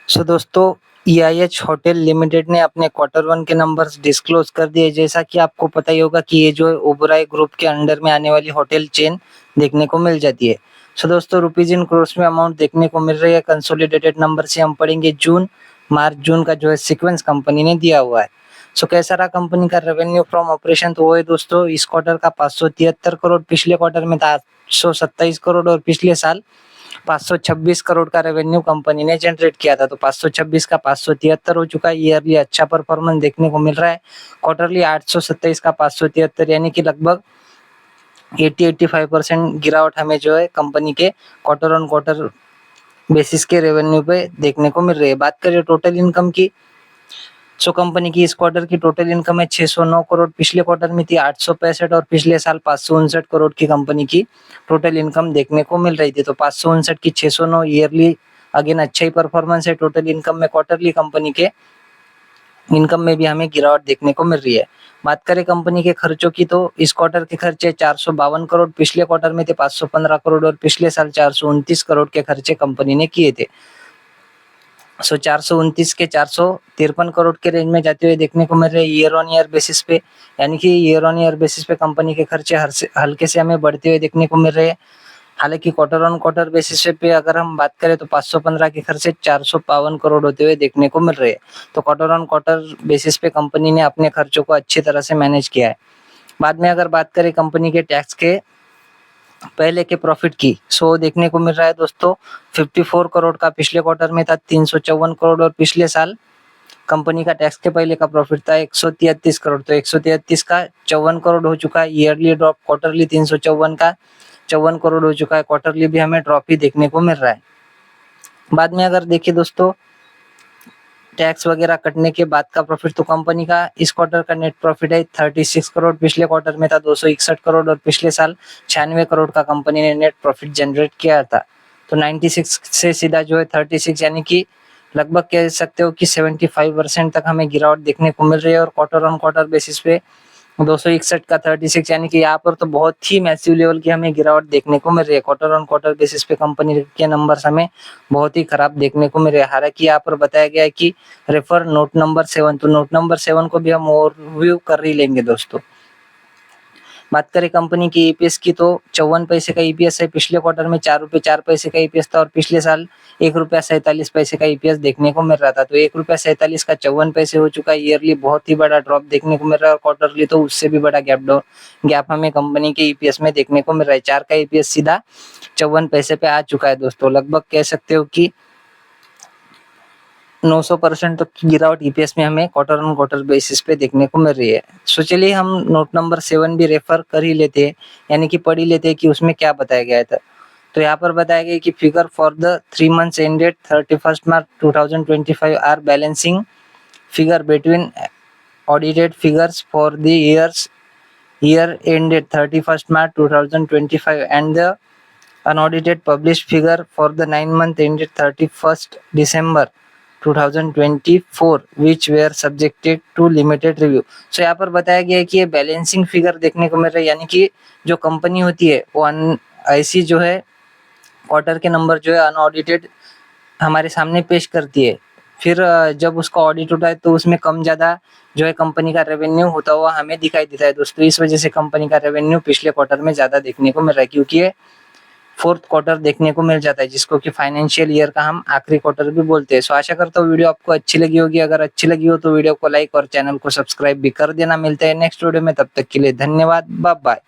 सो दोस्तों, EIH hotel limited ने अपने क्वार्टर वन के नंबर्स डिस्क्लोज कर दिए। जैसा कि आपको पता ही होगा कि ये जो है ओबेरॉय ग्रुप के अंडर में आने वाली होटल चेन देखने को मिल जाती है। सो दोस्तों, रुपीज इन क्रोर्स में अमाउंट देखने को मिल रही है। कंसोलिडेटेड नंबर से हम पढ़ेंगे जून, मार्च, जून का जो है सीक्वेंस कंपनी ने दिया हुआ है। सो कैसा रहा कंपनी का रेवेन्यू फ्रॉम ऑपरेशन, तो वो है दोस्तों इस क्वार्टर का 573 करोड़, पिछले क्वार्टर में था 827 करोड़ और पिछले साल 526 करोड़ का रेवेन्यू कंपनी ने जनरेट किया था। तो 526 का 573 हो चुका है। ईयरली अच्छा परफॉर्मेंस देखने को मिल रहा है। क्वार्टरली 827 का 573 यानी कि लगभग 80-85% गिरावट हमें जो है कंपनी के क्वार्टर ऑन क्वार्टर बेसिस के रेवेन्यू पे देखने को मिल रही है। बात करें टोटल इनकम की, सो कंपनी की इस क्वार्टर की टोटल इनकम है 609 करोड़, पिछले क्वार्टर में थी 865 और पिछले साल 559 करोड़ की कंपनी की टोटल इनकम देखने को मिल रही थी। तो 559 की 609 ईयरली अगेन अच्छा ही परफॉर्मेंस है। टोटल इनकम में क्वार्टरली कंपनी के इनकम में भी हमें गिरावट देखने को मिल रही है। बात करें कंपनी के खर्चों की, तो इस क्वार्टर के खर्चे 452 करोड़, पिछले क्वार्टर में थे 515 करोड़ और पिछले साल 429 करोड़ के खर्चे कंपनी ने किए थे। सो 429 के 453 करोड़ के रेंज में जाते हुए देखने को मिल रहे हैं ईयर ऑन ईयर बेसिस पे। यानी कि ईयर ऑन ईयर बेसिस पे कंपनी के खर्चे हल्के से हमें बढ़ते हुए देखने को मिल रहे हैं। हालांकि क्वार्टर ऑन क्वार्टर बेसिस पे अगर हम बात करें तो 515 के खर्चे 452 करोड़ होते हुए देखने को मिल रहे हैं। तो क्वार्टर ऑन क्वार्टर बेसिस पे कंपनी ने अपने खर्चों को अच्छी तरह से मैनेज किया है। बाद में अगर बात करें कंपनी के टैक्स के पहले के प्रॉफिट की, सो देखने को मिल रहा है दोस्तों 54 करोड़ का, पिछले क्वार्टर में था 354 करोड़ और पिछले साल कंपनी का टैक्स के पहले का प्रॉफिट था 133 करोड़। तो 133 का 54 करोड़ हो चुका है। ईयरली ड्रॉप क्वार्टरली 354 का 54 करोड़ हो चुका है। क्वार्टरली भी हमें ड्रॉप ही देखने को मिल रहा है। बाद में अगर देखिए दोस्तों टैक्स वगैरह कटने के बाद का प्रॉफिट, तो कंपनी का इस क्वार्टर का नेट प्रॉफिट है 36 करोड़, पिछले क्वार्टर में था 261 करोड़ और पिछले साल 96 करोड़ का कंपनी ने नेट प्रॉफिट जनरेट किया था। तो 96 से सीधा जो है 36 यानी कि लगभग कह सकते हो कि 75% तक हमें गिरावट देखने को मिल रही है। और क्वार्टर ऑन क्वार्टर बेसिस पे 261 का 36 यानी कि यहाँ पर तो बहुत ही मैसिव लेवल की हमें गिरावट देखने को मिल रही है। क्वार्टर ऑन क्वार्टर बेसिस पे कंपनी के नंबर्स हमें बहुत ही खराब देखने को मिल रहे हैं। हालांकि यहाँ पर बताया गया है कि रेफर नोट नंबर 7, तो नोट नंबर 7 को भी हम ओवरव्यू कर ही लेंगे दोस्तों। बात करें कंपनी की ईपीएस की, तो 54 पैसे का ईपीएस है। पिछले क्वार्टर में 4 रुपए 4 पैसे का ईपीएस था और पिछले साल 1 रुपया 47 पैसे का ईपीएस देखने को मिल रहा था। तो 1 रुपया 47 का 54 पैसे हो चुका है। ईयरली बहुत ही बड़ा ड्रॉप देखने को मिल रहा है और क्वार्टरली तो उससे भी बड़ा गैप हमें कंपनी के ईपीएस में देखने को मिल रहा है। 4 का ईपीएस सीधा 54 पैसे पे आ चुका है दोस्तों। लगभग कह सकते हो कि 900% तक की गिरावट ईपीएस में हमें क्वार्टर ऑन क्वार्टर बेसिस पे देखने को मिल रही है। सो चलिए हम नोट नंबर 7 भी रेफर कर ही लेते हैं, यानी कि पढ़ ही लेते हैं कि उसमें क्या बताया गया था। तो यहाँ पर बताया गया कि figure for the 3 months ended 31st March 2025 are balancing figure between audited figures for the year ended 31st March 2025 and the unaudited published figure for the 9 month ended 31st December 2024 which were subjected to limited review। सो यहाँ पर बताया गया है कि ये balancing figure देखने को मिल रहा है, यानी कि जो कंपनी होती है वो ऐसी जो है क्वार्टर के नंबर जो है अनऑडिटेड हमारे सामने पेश करती है। फिर जब उसका ऑडिट होता है तो उसमें कम ज़्यादा जो है कंपनी का रेवेन्यू होता हुआ हमें दिखाई देता है दोस्तों। इस वजह से कंपनी का रेवेन्यू पिछले क्वार्टर में ज़्यादा देखने को मिल रहा है, क्योंकि ये फोर्थ क्वार्टर देखने को मिल जाता है, जिसको कि फाइनेंशियल ईयर का हम आखिरी क्वार्टर भी बोलते हैं। सो आशा करता हूँ वीडियो आपको अच्छी लगी होगी। अगर अच्छी लगी हो तो वीडियो को लाइक और चैनल को सब्सक्राइब भी कर देना। मिलते हैं नेक्स्ट वीडियो में, तब तक के लिए धन्यवाद, बाय बाय।